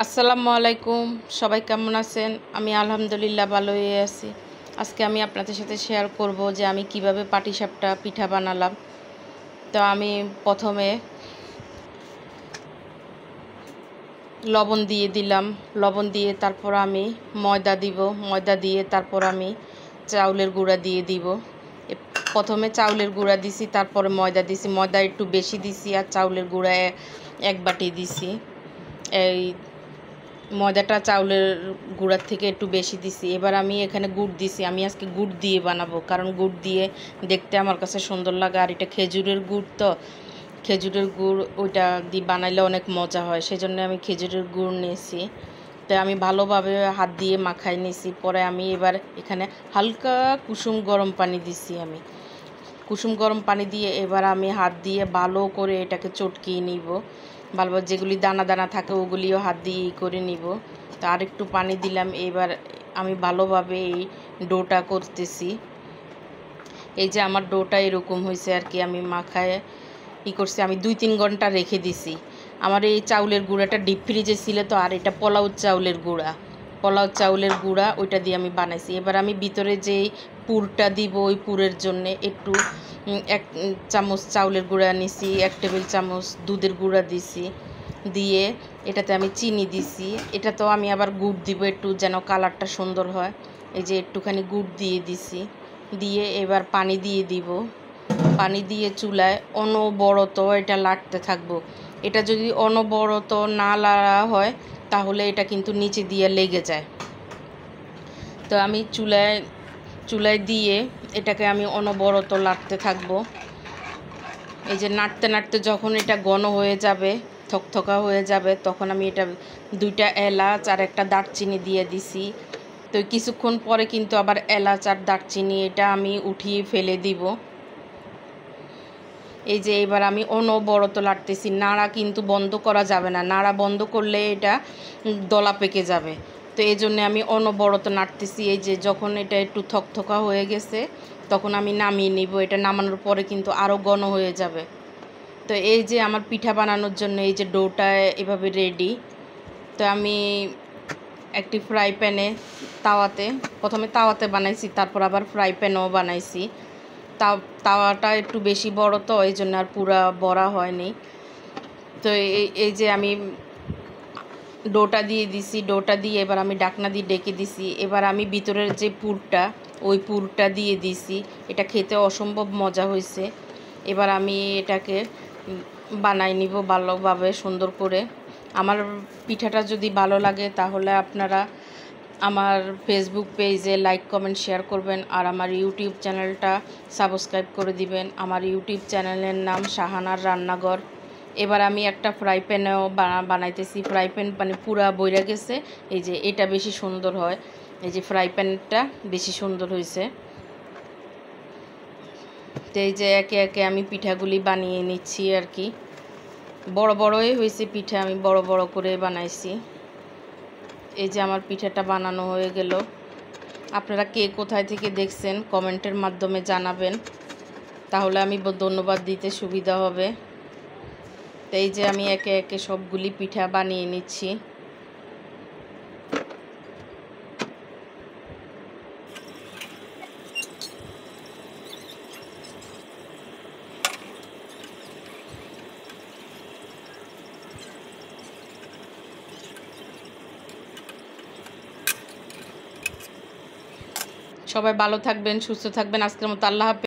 আসসালামু আলাইকুম। সবাই কেমন আছেন? আমি আলহামদুলিল্লাহ ভালোই আছি। আজকে আমি আপনাদের সাথে শেয়ার করব যে আমি কিভাবে পাটিসাপটা পিঠা বানালাম। তো আমি প্রথমে লবণ দিয়ে দিলাম। লবণ দিয়ে তারপর আমি ময়দা দিব। ময়দা দিয়ে তারপর আমি চাউলের গুঁড়া দিয়ে দিব। প্রথমে চাউলের গুঁড়া দিছি, তারপরে ময়দা দিছি। ময়দা একটু বেশি দিছি আর চাউলের গুঁড়া এক বাটি দিছি। এই ময়দাটা চাউলের গুঁড়ার থেকে একটু বেশি দিছি। এবার আমি এখানে গুড় দিছি। আমি আজকে গুড় দিয়ে বানাবো, কারণ গুড় দিয়ে দেখতে আমার কাছে সুন্দর লাগে। আর এটা খেজুরের গুড়, তো খেজুরের গুড় ওইটা দিয়ে বানাইলে অনেক মজা হয়, সেজন্য আমি খেজুরের গুড় নিয়েছি। তাই আমি ভালোভাবে হাত দিয়ে মাখাই নিয়েছি। পরে আমি এবার এখানে হালকা কুসুম গরম পানি দিছি। আমি কুসুম গরম পানি দিয়ে এবার আমি হাত দিয়ে ভালো করে এটাকে চটকিয়ে নিব। ভালোভাবে যেগুলি দানা দানা থাকে ওগুলিও হাত দিয়ে করে নিব। তো আর একটু পানি দিলাম। এবার আমি ভালোভাবে এই ডোটা করতেছি। এই যে আমার ডোটা এরকম হয়েছে আর কি। আমি মাখায় করছি, আমি 2-3 ঘন্টা রেখে দিছি। আমার এই চাউলের গুঁড়াটা ডিপ ফ্রিজে ছিল, তো আর এটা পোলাও চাউলের গুঁড়া ওইটা দিয়ে আমি বানাইছি। এবার আমি ভিতরে যেই পুরটা দিব, ওই পুরের জন্যে একটু 1 চামচ চাউলের গুঁড়া নিছি, 1 টেবিল চামচ দুধের গুঁড়া দিছি। দিয়ে এটাতে আমি চিনি দিছি। এটা তো আমি আবার গুড় দিব একটু, যেন কালারটা সুন্দর হয়। এই যে একটুখানি গুড় দিয়ে দিছি। দিয়ে এবার পানি দিয়ে দিব। পানি দিয়ে চুলায় অনবরত এটা লাড়তে থাকবো। এটা যদি অনবরত না লাড়া হয় তাহলে এটা কিন্তু নিচে দিয়ে লেগে যায়। তো আমি চুলায় দিয়ে এটাকে আমি অনবরত লাড়তে থাকবো। এই যে নাড়তে নাড়তে যখন এটা ঘন হয়ে যাবে, থকথকা হয়ে যাবে, তখন আমি এটা 2টা এলাচ আর একটা দারচিনি দিয়ে দিছি। তো কিছুক্ষণ পরে কিন্তু আবার এলাচ আর দারচিনি এটা আমি উঠিয়ে ফেলে দিব। এই যে এবার আমি অনবরত লাড়তেছি। নাড়া কিন্তু বন্ধ করা যাবে না, নাড়া বন্ধ করলে এটা দলা পেকে যাবে। তো এই জন্যে আমি অনবরত নাড়তেছি। এই যে যখন এটা একটু থকথকা হয়ে গেছে তখন আমি নামিয়ে নিব। এটা নামানোর পরে কিন্তু আরও ঘন হয়ে যাবে। তো এই যে আমার পিঠা বানানোর জন্য এই যে ডোটা এভাবে রেডি। তো আমি একটি ফ্রাই প্যানে প্রথমে তাওয়াতে বানাইছি, তারপর আবার ফ্রাই প্যানেও বানাইছি। তাওয়াটা একটু বেশি বড়, তো এই জন্য আর পুরা বড়া হয়নি। তো এই যে আমি ডোটা দিয়ে দিছি। ডোটা দিয়ে এবার আমি ডাকনা দিয়ে ডেকে দিছি। এবার আমি ভিতরের যে ওই পুরটা দিয়ে দিছি। এটা খেতে অসম্ভব মজা হয়েছে। এবার আমি এটাকে বানাই নিব ভালোভাবে সুন্দর করে। আমার পিঠাটা যদি ভালো লাগে তাহলে আপনারা আমার ফেসবুক পেজে লাইক কমেন্ট শেয়ার করবেন, আর আমার ইউটিউব চ্যানেলটা সাবস্ক্রাইব করে দিবেন। আমার ইউটিউব চ্যানেলের নাম শাহানার রান্নাঘর। এবার আমি একটা ফ্রাই প্যানেও বানাইতেছি। ফ্রাই প্যান মানে পুরা বইরা গেছে। এই যে এটা বেশি সুন্দর হয়। এই যে ফ্রাই প্যানটা বেশি সুন্দর হয়েছে। তো এই যে একে একে আমি পিঠাগুলি বানিয়ে নিচ্ছি আর কি। বড় বড়ই হয়েছে পিঠা, আমি বড় বড় করে বানাইছি। এই যে আমার পিঠাটা বানানো হয়ে গেল। আপনারা কে কোথায় থেকে দেখছেন কমেন্টের মাধ্যমে জানাবেন, তাহলে আমি ধন্যবাদ দিতে সুবিধা হবে। তো এই যে আমি একে একে সবগুলি পিঠা বানিয়ে নিচ্ছি। সবাই ভালো থাকবেন, সুস্থ থাকবেন। আজকের মতো আল্লাহ হাফেজ।